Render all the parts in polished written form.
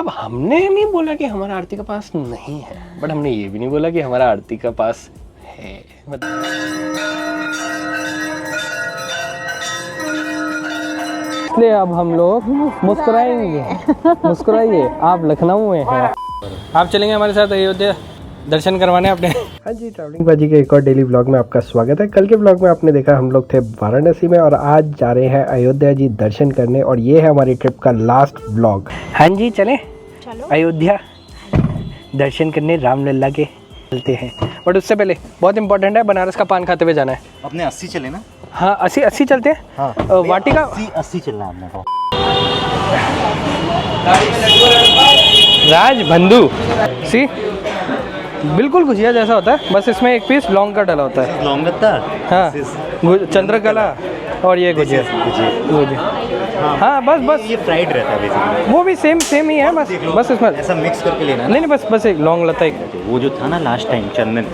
अब हमने नहीं बोला कि हमारा आरती का पास नहीं है, बट हमने ये भी नहीं बोला कि हमारा आरती का पास है। इसलिए अब हम लोग मुस्कुराएंगे। मुस्कुराइए, आप लखनऊ में हैं। आप चलेंगे हमारे साथ अयोध्या दर्शन करवाने अपने। हाँ जी, ट्रैवलिंग बाजी के एक और डेली व्लॉग में आपका स्वागत है। कल के व्लॉग में आपने देखा हम लोग थे वाराणसी में और आज जा रहे हैं अयोध्या जी दर्शन करने और ये है हमारी ट्रिप का लास्ट व्लॉग। हाँ जी, चले अयोध्या दर्शन करने, रामलला के चलते हैं। बट उससे पहले बहुत इंपॉर्टेंट है, बनारस का पान खाते हुए जाना है। अपने 80 चले ना? हाँ 80 चलते हैं। हाँ वाटिका 80 चलना है अपने को। राजबंधु सी बिल्कुल गुजिया जैसा होता है, बस इसमें एक पीस लौंग का डला होता है। लौंग लगता है? हाँ, चंद्रकला और ये गुजिया। हाँ बस ये फ्राइड रहता है बेसिकली। वो भी सेम ही है, बस इसमें ऐसा मिक्स करके लेना है। नहीं बस एक लौंग लता ही। वो जो था ना लास्ट टाइम चंदन,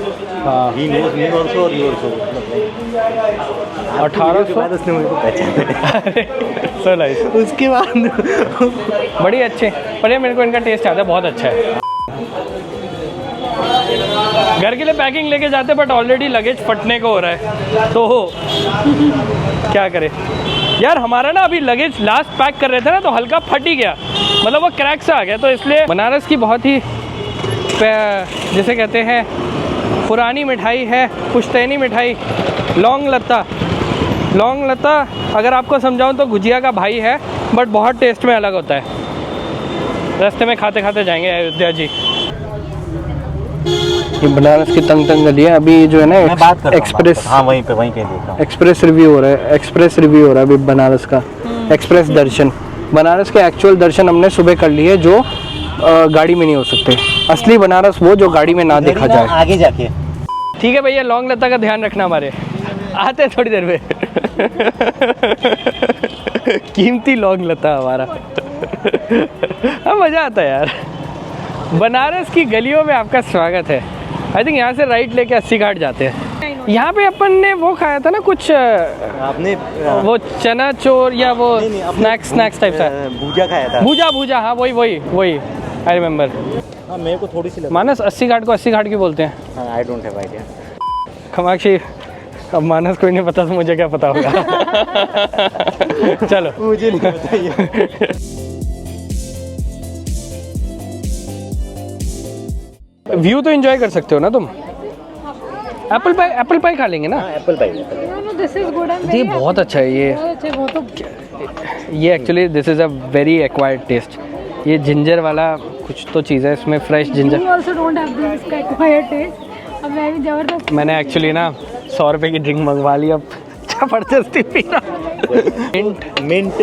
हाँ ही नोज मी आल्सो और यू आल्सो। 1800 उसने मुझे पहचाना। So nice. उसके बाद बड़ी अच्छे, पर ये मेरे को इनका टेस्ट आता है, बहुत अच्छा है। घर के लिए पैकिंग लेके जाते बट ऑलरेडी लगेज फटने को हो रहा है, तो क्या करें यार। हमारा ना अभी लगेज लास्ट पैक कर रहे थे ना, तो हल्का फट ही गया, मतलब वो क्रैक से आ गया। तो इसलिए बनारस की बहुत ही जिसे कहते हैं पुरानी मिठाई है पुश्तैनी मिठाई, लौंग लता। अगर आपको समझाऊं तो गुजिया का भाई है, बट बहुत टेस्ट में अलग होता है। रास्ते में खाते खाते जाएंगे अयोध्या जी। ये बनारस की तंग गलियाँ अभी जो है ना, एक्सप्रेस, हाँ वहीं पे देख रहा हूँ। एक्सप्रेस रिव्यू हो रहा है अभी बनारस का। एक्सप्रेस दर्शन, बनारस के एक्चुअल दर्शन हमने सुबह कर लिए, जो गाड़ी में नहीं हो सकते। असली बनारस वो जो गाड़ी में ना देखा जाए। आगे जाके ठीक है भैया, लौंग लता का ध्यान रखना, हमारे आते हैं थोड़ी देर में। कीमती लौंग लता हमारा। हाँ मज़ा आता है यार। बनारस की गलियों में आपका स्वागत है। आई थिंक यहाँ से राइट लेके 80 घाट जाते हैं। यहाँ पे अपन ने वो खाया था ना कुछ, आपने वो चना चोर या वो स्नैक्स टाइप सा भूजा खाया था। भूजा, हाँ वही आई रिमेम्बर। हाँ मेरे को थोड़ी सी मानस 80 घाट को 80 घाट की बोलते हैं। हाँ आई डोंट हैव आइडिया। खमाक्षी, अब मानस को ही नहीं पता तो मुझे क्या पता होगा। चलो मुझे नहीं पता ये। व्यू तो एंजॉय कर सकते हो ना तुम। एप्पल पाई खा लेंगे ना? एप्पल पाई ये बहुत अच्छा है। ये actually this is a very acquired taste. ये जिंजर वाला कुछ तो चीज़ है इसमें, फ्रेश जिंजर। मैंने एक्चुअली ना 100 रुपये की ड्रिंक मंगवा ली, अब जबरदस्ती पी रहा। मिंट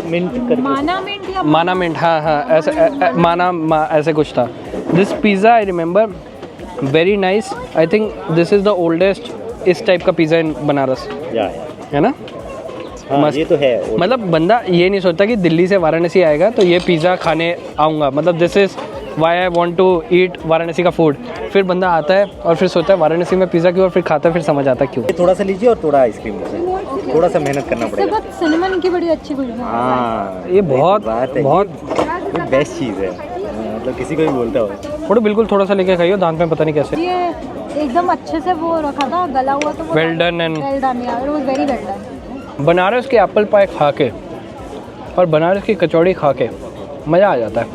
माना मिंट, हाँ ऐसे माना ऐसे कुछ था। This pizza I remember very nice. I think this is the oldest इस टाइप का पिज़्ज़ा इन बनारस, है ना? हाँ, ये तो है। मतलब बंदा ये नहीं सोचता कि दिल्ली से वाराणसी आएगा तो ये पिज़्ज़ा खाने आऊँगा, मतलब this is why I want to eat Varanasi का फूड। फिर बंदा आता है और फिर सोचता है वाराणसी में पिज़्ज़ा क्यों, और फिर खाता है, फिर समझ आता है क्यों। थोड़ा सा लीजिए और थोड़ा आइसक्रीम लीजिए, थोड़ा सा मेहनत करना पड़ेगा। सिनेमन की बड़ी अच्छी खुशबू। हाँ ये बहुत बेस्ट चीज़ है, मतलब किसी को भी बोलता हो। थोड़ा बिल्कुल थोड़ा सा लेके खाइए, दांत में पता नहीं कैसे। ये एकदम अच्छे से वो रखा था, गला हुआ, तो well done and well done यार, it was very well done. Banaras के एप्पल पाई खा के और बनारस की कचौड़ी खा के मज़ा आ जाता है।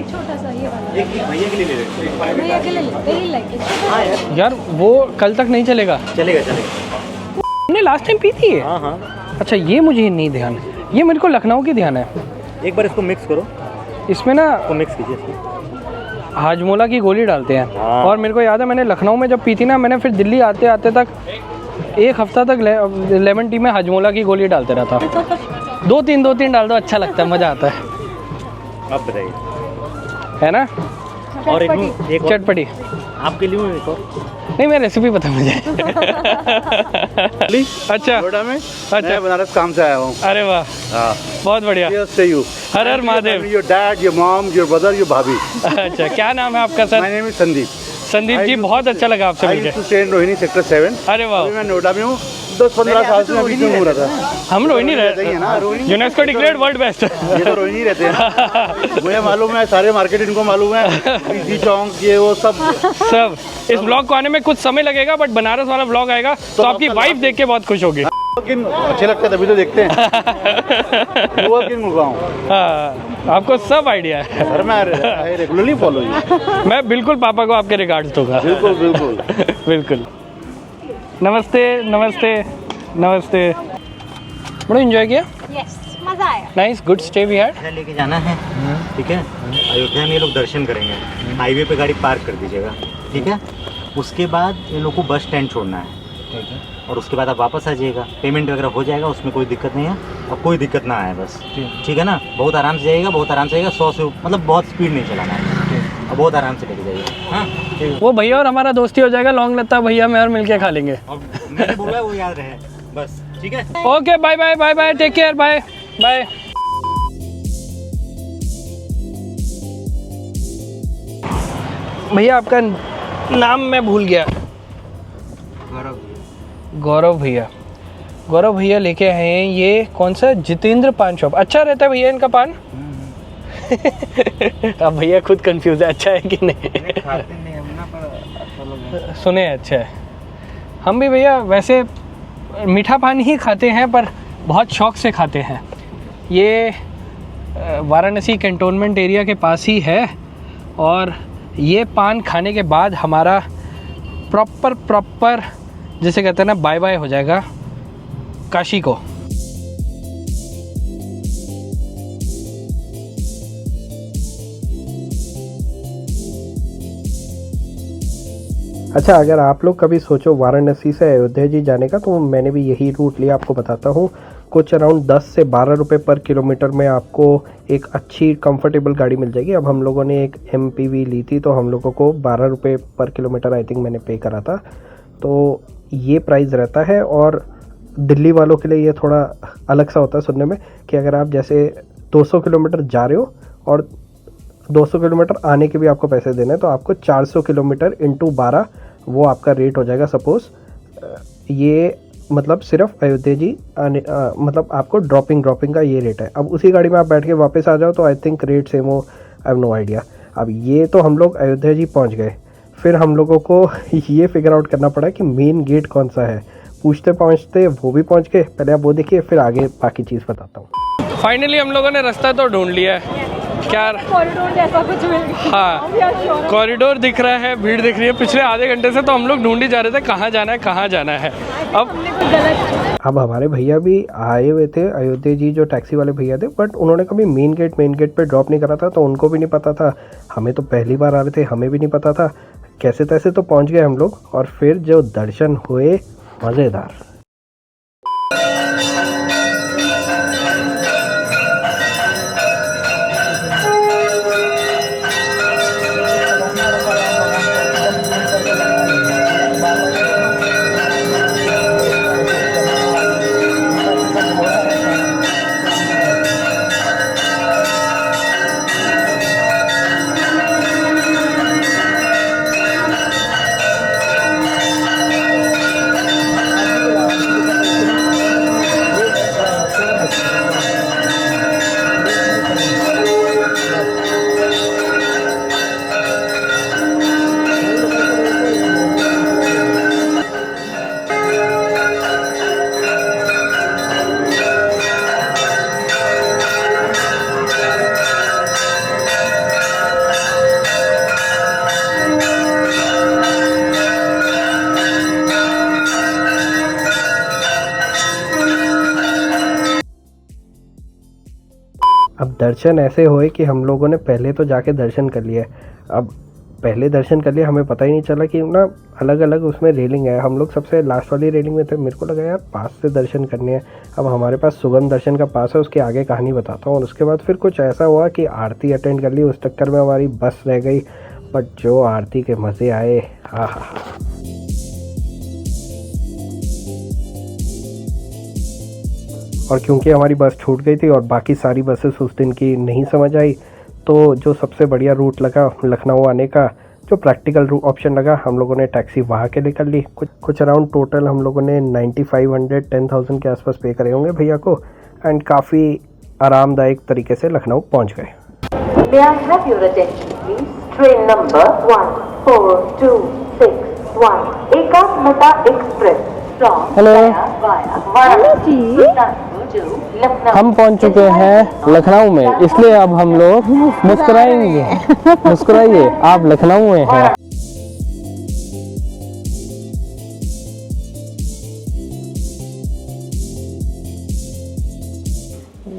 छोटा सा ये वाला भैया के लिए ले लेते, भैया के लिए वेरी लाइक। यार वो कल तक नहीं चलेगा। चलेगा। हमने लास्ट टाइम पी थी। हाँ। अच्छा ये मुझे नहीं ध्यान, ये मेरे को लखनऊ की ध्यान है। एक बार इसको मिक्स करो, इसमें ना मिक्स कीजिए। हाजमोला की गोली डालते हैं। हाँ। और मेरे को याद है मैंने लखनऊ में जब पी थी ना, मैंने फिर दिल्ली आते आते तक एक हफ्ता तक लेमन टी में हाजमोला की गोली डालते रहता। दो तीन डाल दो, अच्छा लगता है, मज़ा आता है। आप बताइए, है ना? और एक चटपटी आपके लिए एक और। नहीं मैं रेसिपी पता मुझे। अच्छा नोएडा में, अच्छा मैं बनारस काम से आया हूँ। अरे वाह, बहुत बढ़िया। यू हर हर Mahadev. Your dad, your mom, your brother, your bhabhi. अच्छा क्या नाम है आपका sir? My name is Sandeep. Sandeep ji बहुत अच्छा लगा आपसे मिलकर। Stay in Rohini sector 7। अरे वाह, मैं नोएडा में हूँ, 10-15 साल से मैं बीच में घूम रहा था। हम रोहिणी रहते ही है ना, रहते, यूनेस्को डिक्लेयर्ड वर्ल्ड बेस्ट। ये तो रोहिणी रहते हैं। मुझे मालूम है, सारे मार्केट इनको मालूम है, पीसी चौक ये वो सब। इस ब्लॉग को आने में कुछ समय लगेगा, बट बनारस वाला ब्लॉग आएगा तो आपकी वाइफ देख के बहुत खुश होगी। लेकिन अच्छे लगते हैं तभी तो देखते हैं। वो किन मुकाऊं? हाँ, आपको सब आइडिया है सर, मैं रेगुलरली फॉलो यू। मैं बिल्कुल पापा को आपके रिगार्ड्स दूंगा। बिल्कुल बिल्कुल बिल्कुल। नमस्ते नमस्ते नमस्ते। बड़ा एंजॉय किया? यस, मजा आया। Nice, good stay we had. Ayodhya लेके जाना है, ठीक है। अयोध्या में ये लोग दर्शन करेंगे, हाईवे पे गाड़ी पार्क कर दीजिएगा, ठीक है। उसके बाद ये लोग को बस स्टैंड छोड़ना है, ठीक है। और उसके बाद आप वापस आ जाइएगा, पेमेंट वगैरह हो जाएगा, उसमें कोई दिक्कत नहीं है। और कोई दिक्कत ना आए बस, ठीक है ना। बहुत आराम से जाइएगा, बहुत आराम से जाइएगा। 100 से मतलब बहुत स्पीड नहीं चलाना है, और बहुत आराम से लेके जाइएगा। हाँ, वो भैया और हमारा दोस्ती हो जाएगा, लौंग लत्ता भैया मैं और मिलके खा लेंगे। और मैंने बोला वो याद रहे बस, ठीक है। Okay, bye bye bye bye, take care, bye bye. भैया आपका नाम मैं भूल गया। गौरव भैया। गौरव भैया लेके आए हैं ये कौन सा जितेंद्र पान शॉप। अच्छा रहता है भैया इनका पान? अब भैया खुद कंफ्यूज है, अच्छा है कि नहीं। खाते नहीं हम ना, पर सुने अच्छा है। हम भी भैया वैसे मीठा पान ही खाते हैं, पर बहुत शौक से खाते हैं। ये वाराणसी कैंटोनमेंट एरिया के पास ही है, और ये पान खाने के बाद हमारा प्रॉपर जैसे कहते हैं ना, बाय बाय हो जाएगा काशी को। अच्छा, अगर आप लोग कभी सोचो वाराणसी से अयोध्या जी जाने का, तो मैंने भी यही रूट लिया। आपको बताता हूँ, कुछ अराउंड 10 से 12 रुपये पर किलोमीटर में आपको एक अच्छी कंफर्टेबल गाड़ी मिल जाएगी। अब हम लोगों ने एक MPV ली थी, तो हम लोगों को 12 रुपये पर किलोमीटर आई थिंक मैंने पे करा था। तो ये प्राइस रहता है। और दिल्ली वालों के लिए ये थोड़ा अलग सा होता है सुनने में, कि अगर आप जैसे 200 किलोमीटर जा रहे हो और 200 किलोमीटर आने के भी आपको पैसे देने हैं, तो आपको 400 किलोमीटर इंटू 12 वो आपका रेट हो जाएगा। सपोज़ ये मतलब सिर्फ अयोध्या जी आने मतलब आपको ड्रॉपिंग का ये रेट है। अब उसी गाड़ी में आप बैठ के वापस आ जाओ तो आई थिंक रेट सेम हो, आई हैव नो आइडिया। अब ये तो हम लोग अयोध्या जी पहुंच गए, फिर हम लोगों को ये फिगर आउट करना पड़ा कि मेन गेट कौन सा है। पूछते पहुँचते वो भी पहुँच गए। पहले आप वो देखिए, फिर आगे बाकी चीज़ बताता हूँ। फाइनली हम लोगों ने रास्ता तो ढूंढ लिया है। क्या कॉरिडोर जैसा कुछ मिल गया। हाँ, कॉरिडोर दिख रहा है, भीड़ दिख रही है। पिछले आधे घंटे से तो हम लोग ढूंढ ही जा रहे थे कहाँ जाना है कहाँ जाना है। अब हमारे भैया भी आए हुए थे, अयोध्या जी जो टैक्सी वाले भैया थे, बट उन्होंने कभी मेन गेट पे ड्रॉप नहीं करा था, तो उनको भी नहीं पता था। हमें तो पहली बार आ रहे थे, हमें भी नहीं पता था। कैसे तैसे तो पहुंच गए हम लोग, और फिर जो दर्शन हुए मज़ेदार। अब दर्शन ऐसे हुए कि हम लोगों ने पहले तो जाके दर्शन कर लिया। अब पहले दर्शन कर लिया, हमें पता ही नहीं चला कि ना अलग अलग उसमें रेलिंग है। हम लोग सबसे लास्ट वाली रेलिंग में थे। मेरे को लगा यार पास से दर्शन करने हैं। अब हमारे पास सुगम दर्शन का पास है, उसके आगे कहानी बताता हूँ। और उसके बाद फिर कुछ ऐसा हुआ कि आरती अटेंड कर ली, उस चक्कर में हमारी बस रह गई। बट जो आरती के मज़े आए, हाँ हाँ। और क्योंकि हमारी बस छूट गई थी और बाकी सारी बसेस उस दिन की नहीं समझ आई, तो जो सबसे बढ़िया रूट लगा लखनऊ आने का, जो प्रैक्टिकल ऑप्शन लगा हम लोगों ने टैक्सी वहाँ के लिए कर ली। कुछ अराउंड टोटल हम लोगों ने 9500 10,000 के आसपास पे करे होंगे भैया को, एंड काफ़ी आरामदायक तरीके से लखनऊ पहुँच गए। May I have your attention, please? Train number 14261, Ekatmata Express from Hello. via Varanasi, Sultanpur to Lucknow. हम पहुंच चुके हैं लखनऊ में, इसलिए अब हम लोग मुस्कुराएंगे। मुस्कुराइए, आप लखनऊ में हैं।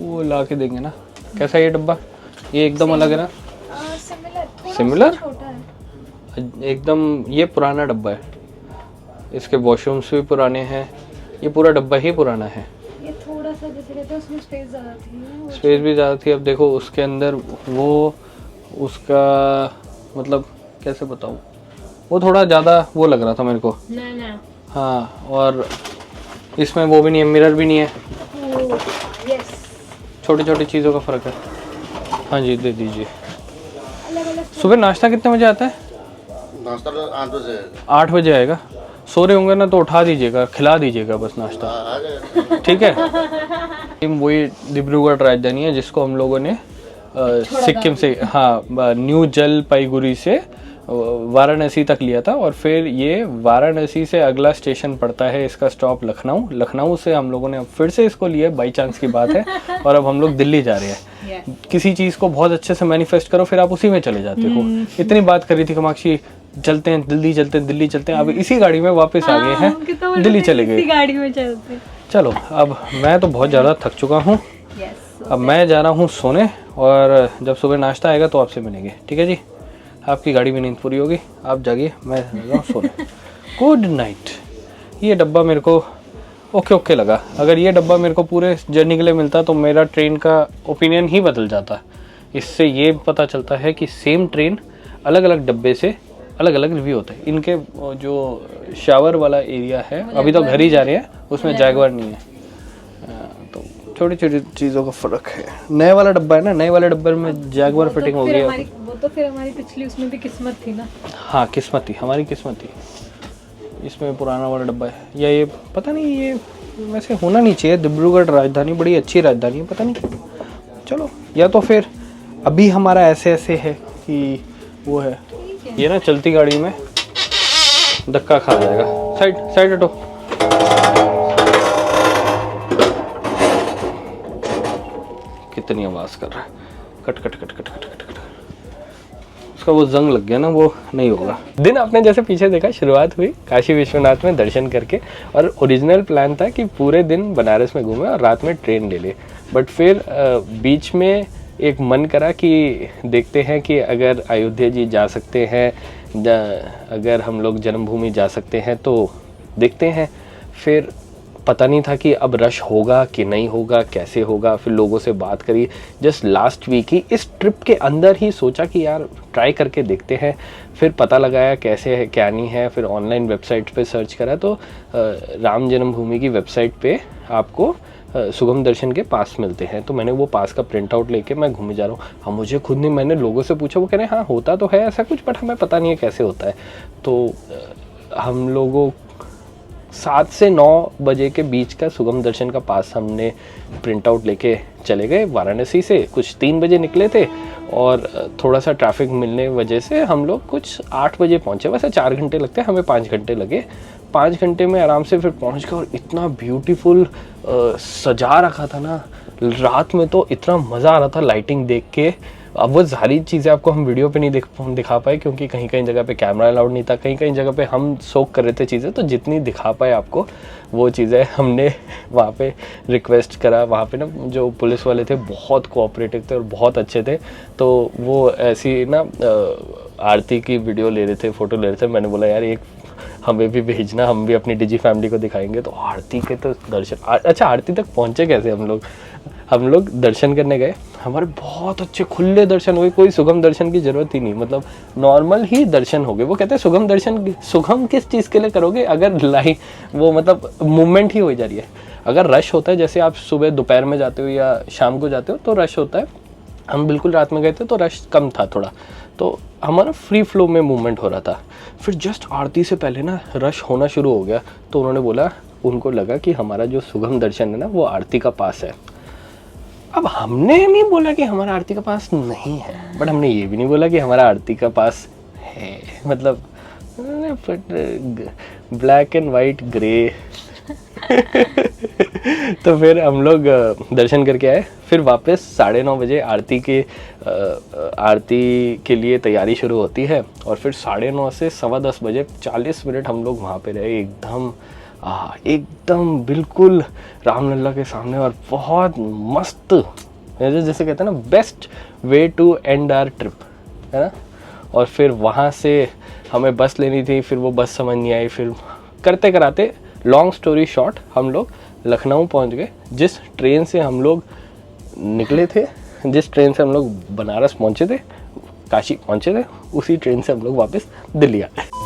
वो ला के देंगे ना। कैसा ये डब्बा? ये एकदम अलग है ना? सिमिलर? छोटा है। एकदम ये पुराना डब्बा है। इसके वॉशरूम्स भी पुराने हैं। ये पूरा डब्बा ही पुराना है। ये थोड़ा सा जैसे कहते हैं उसमें स्पेस ज़्यादा थी। स्पेस भी ज़्यादा थी। अब देखो उसके अंदर वो उसका मतलब कैसे बताऊँ, वो थोड़ा ज़्यादा वो लग रहा था मेरे को। ना हाँ, और इसमें वो भी नहीं है, मिरर भी नहीं है। यस, छोटी छोटी चीज़ों का फ़र्क है। हाँ जी, दे दीजिए। अलग अलग। सुबह नाश्ता कितने बजे आता है? नाश्ता 8 बजे 8 बजे आएगा। सो रहे होंगे ना तो उठा दीजिएगा, खिला दीजिएगा बस नाश्ता, ठीक है? वही डिब्रूगढ़ राजधानी है जिसको हम लोगों ने सिक्किम से, हाँ, न्यू जलपाईगुड़ी से वाराणसी तक लिया था, और फिर ये वाराणसी से अगला स्टेशन पड़ता है इसका स्टॉप लखनऊ। लखनऊ से हम लोगों ने अब फिर से इसको लिया, बाई चांस की बात है, और अब हम लोग दिल्ली जा रहे हैं। किसी चीज़ को बहुत अच्छे से मैनिफेस्ट करो, फिर आप उसी में चले जाते हो। इतनी बात करी थी कामाक्षी, चलते हैं दिल्ली, चलते हैं दिल्ली, चलते हैं। अब इसी गाड़ी में वापस आ गए हैं, दिल्ली चले गए। गाड़ी में चलते। चलो, अब मैं तो बहुत ज़्यादा थक चुका हूँ। अब मैं जा रहा हूँ सोने, और जब सुबह नाश्ता आएगा तो आपसे मिलेंगे, ठीक है जी? आपकी गाड़ी में नींद पूरी होगी, आप जागिए, मैं जा रहा हूँ सोने। Good night. ये डब्बा मेरे को ओके लगा। अगर ये डब्बा मेरे को पूरे जर्नी के लिए मिलता तो मेरा ट्रेन का ओपिनियन ही बदल जाता। इससे ये पता चलता है कि सेम ट्रेन अलग अलग डब्बे से अलग अलग रिव्यू होता है। इनके जो शावर वाला एरिया है, अभी तो घर ही जा रहे हैं, उसमें जैगवार नहीं है। तो छोटी छोटी चीज़ों का फ़र्क है। नए वाला डब्बा है ना, नए वाले डब्बे में जैगवार फिटिंग हो गई है। वो तो फिर हमारी पिछली उसमें भी किस्मत थी ना। हाँ, किस्मत थी, हमारी किस्मत थी। इसमें पुराना वाला डब्बा है, या ये पता नहीं, ये वैसे होना नहीं चाहिए। डिब्रूगढ़ राजधानी बड़ी अच्छी राजधानी है, पता नहीं। चलो, या तो फिर अभी हमारा ऐसे है कि वो है, ये ना चलती गाड़ी में धक्का खा जाएगा। साइड हटो। कितनी आवाज़ कर रहा है, कट। उसका वो जंग लग गया ना, वो नहीं होगा। दिन आपने जैसे पीछे देखा, शुरुआत हुई काशी विश्वनाथ में दर्शन करके, और ओरिजिनल प्लान था कि पूरे दिन बनारस में घूमे और रात में ट्रेन ले ले। बट फिर बीच में एक मन करा कि देखते हैं कि अगर अयोध्या जी जा सकते हैं, अगर हम लोग जन्मभूमि जा सकते हैं तो देखते हैं। फिर पता नहीं था कि अब रश होगा कि नहीं होगा, कैसे होगा। फिर लोगों से बात करी, जस्ट लास्ट वीक ही इस ट्रिप के अंदर ही सोचा कि यार ट्राई करके देखते हैं। फिर पता लगाया कैसे है क्या नहीं है। फिर ऑनलाइन वेबसाइट पे सर्च करा तो राम जन्मभूमि की वेबसाइट पे आपको सुगम दर्शन के पास मिलते हैं। तो मैंने वो पास का प्रिंट आउट लेके मैं घूमे जा रहा हूँ। हाँ, मुझे खुद नहीं, मैंने लोगों से पूछा, वो कह रहे हैं हाँ होता तो है ऐसा कुछ, बट हमें पता नहीं है कैसे होता है। तो हम लोगों 7 से 9 बजे के बीच का सुगम दर्शन का पास हमने प्रिंट आउट लेके चले गए वाराणसी से। कुछ 3 बजे निकले थे, और थोड़ा सा ट्रैफिक मिलने वजह से हम लोग कुछ 8 बजे पहुँचे। वैसे 4 घंटे लगते हैं, हमें 5 घंटे लगे। 5 घंटे में आराम से फिर पहुँच गए, और इतना ब्यूटीफुल सजा रखा था ना रात में, तो इतना मज़ा आ रहा था लाइटिंग देख के। अब वो सारी चीज़ें आपको हम वीडियो पे नहीं दिखा पाए, क्योंकि कहीं कहीं जगह पे कैमरा अलाउड नहीं था, कहीं कहीं जगह पे हम सोक कर रहे थे चीज़ें। तो जितनी दिखा पाए आपको वो चीज़ें हमने वहाँ पे रिक्वेस्ट करा। वहाँ पे ना जो पुलिस वाले थे बहुत कोऑपरेटिव थे और बहुत अच्छे थे। तो वो ऐसी ना आरती की वीडियो ले रहे थे, फ़ोटो ले रहे थे। मैंने बोला यार एक हमें भी भेजना, हम भी अपनी डिजी फैमिली को दिखाएंगे। तो आरती के तो दर्शन, अच्छा आरती तक पहुँचे कैसे हम लोग दर्शन करने गए, हमारे बहुत अच्छे खुले दर्शन हुए। कोई सुगम दर्शन की ज़रूरत ही नहीं, मतलब नॉर्मल ही दर्शन हो गए। वो कहते हैं सुगम दर्शन, सुगम किस चीज़ के लिए करोगे अगर वो मतलब मूवमेंट ही हो जा रही है। अगर रश होता है, जैसे आप सुबह दोपहर में जाते हो या शाम को जाते हो तो रश होता है। हम बिल्कुल रात में गए थे तो रश कम था थोड़ा, तो हमारा फ्री फ्लो में मूवमेंट हो रहा था। फिर जस्ट आरती से पहले ना रश होना शुरू हो गया, तो उन्होंने बोला, उनको लगा कि हमारा जो सुगम दर्शन है ना वो आरती का पास है। अब हमने नहीं बोला कि हमारा आरती का पास नहीं है, बट हमने ये भी नहीं बोला कि हमारा आरती का पास है, मतलब ब्लैक एंड वाइट ग्रे। तो फिर हम लोग दर्शन करके आए, फिर वापस 9:30 बजे आरती के लिए तैयारी शुरू होती है, और फिर 9:30 से 10:15 बजे 40 मिनट हम लोग वहाँ पे रहे, एकदम बिल्कुल रामलला के सामने, और बहुत मस्त, जैसे कहते हैं ना, best way to end our trip, है ना। और फिर वहाँ से हमें बस लेनी थी, फिर वो बस समझ नहीं आई, फिर करते कराते लॉन्ग स्टोरी शॉर्ट हम लोग लखनऊ पहुँच गए। जिस ट्रेन से हम लोग निकले थे, जिस ट्रेन से हम लोग बनारस पहुँचे थे, काशी पहुँचे थे, उसी ट्रेन से हम लोग वापस दिल्ली आ गए।